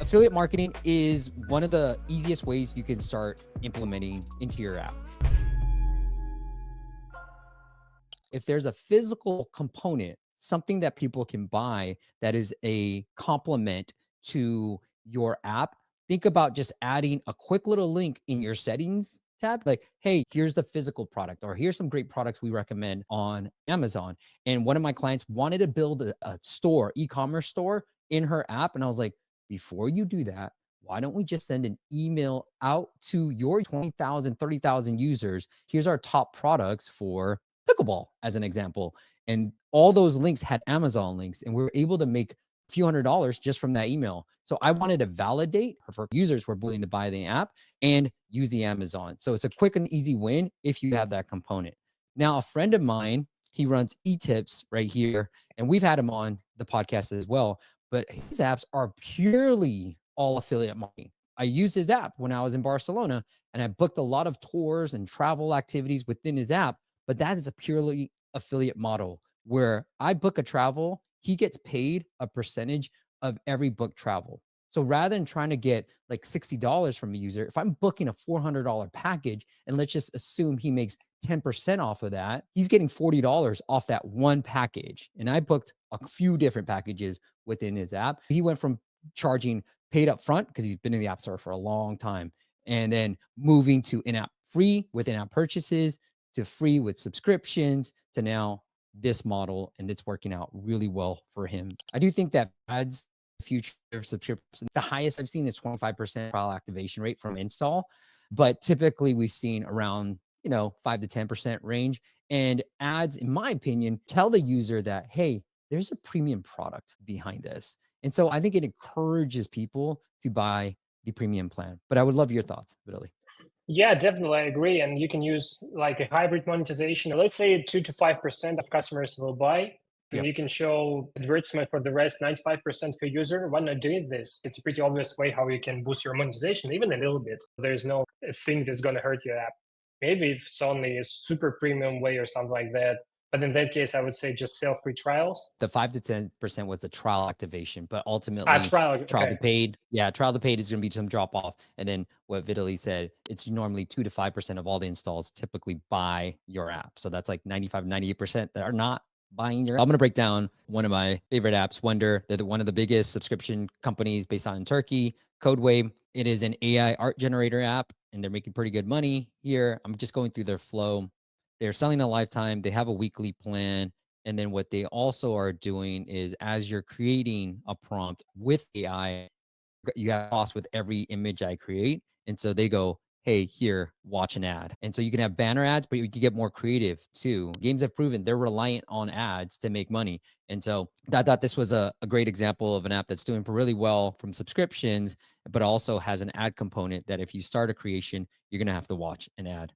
Affiliate marketing is one of the easiest ways you can start implementing into your app. If there's a physical component, something that people can buy that is a complement to your app, think about just adding a quick little link in your settings tab, like, hey, here's the physical product, or here's some great products we recommend on Amazon. And one of my clients wanted to build a store, e-commerce store in her app. And I was like, before you do that, why don't we just send an email out to your 20,000, 30,000 users? Here's our top products for pickleball, as an example. And all those links had Amazon links, and we were able to make a few $100s just from that email. So I wanted to validate for users who are willing to buy the app and use the Amazon. So it's a quick and easy win if you have that component. Now, a friend of mine, he runs eTips right here, and we've had him on the podcast as well. But his apps are purely all affiliate marketing. I used his app when I was in Barcelona, and I booked a lot of tours and travel activities within his app. But that is a purely affiliate model where I book a travel, he gets paid a percentage of every book travel. So rather than trying to get like $60 from a user, if I'm booking a $400 package, and let's just assume he makes 10% off of that, he's getting $40 off that one package. And I booked a few different packages within his app. He went from charging paid up front because he's been in the App Store for a long time, and then moving to in-app free with in-app purchases, to free with subscriptions, to now this model, and it's working out really well for him. I do think that ads future subscriptions, the highest I've seen is 25% trial activation rate from install, but typically we've seen around 5 to 10% range. And ads, in my opinion, tell the user that, hey, there's a premium product behind this. And so I think it encourages people to buy the premium plan. But I would love your thoughts, Billy. Yeah, definitely, I agree. And you can use like a hybrid monetization. Let's say 2 to 5% of customers will buy, and Yep. you can show advertisement for the rest, 95% for user. Why not doing this? It's a pretty obvious way how you can boost your monetization, even a little bit. There's no thing that's going to hurt your app. Maybe if it's only a super premium way or something like that. But in that case, I would say just sell free trials. The 5 to 10% was the trial activation, but ultimately Trial, trial to okay. paid. Yeah, trial to paid is going to be some drop off. And then what Vitaly said, it's normally 2 to 5% of all the installs typically buy your app. So that's like 95, 98% that are not buying your app. I'm going to break down one of my favorite apps, Wonder. They're one of the biggest subscription companies based out in Turkey. Codeway. It is an AI art generator app, and they're making pretty good money here. I'm just going through their flow. They're selling a lifetime. They have a weekly plan. And then what they also are doing is, as you're creating a prompt with AI, you have cost with every image I create. And so they go, hey, here, watch an ad. And so you can have banner ads, but you can get more creative too. Games have proven they're reliant on ads to make money. And so I thought this was a great example of an app that's doing really well from subscriptions, but also has an ad component that if you start a creation, you're going to have to watch an ad.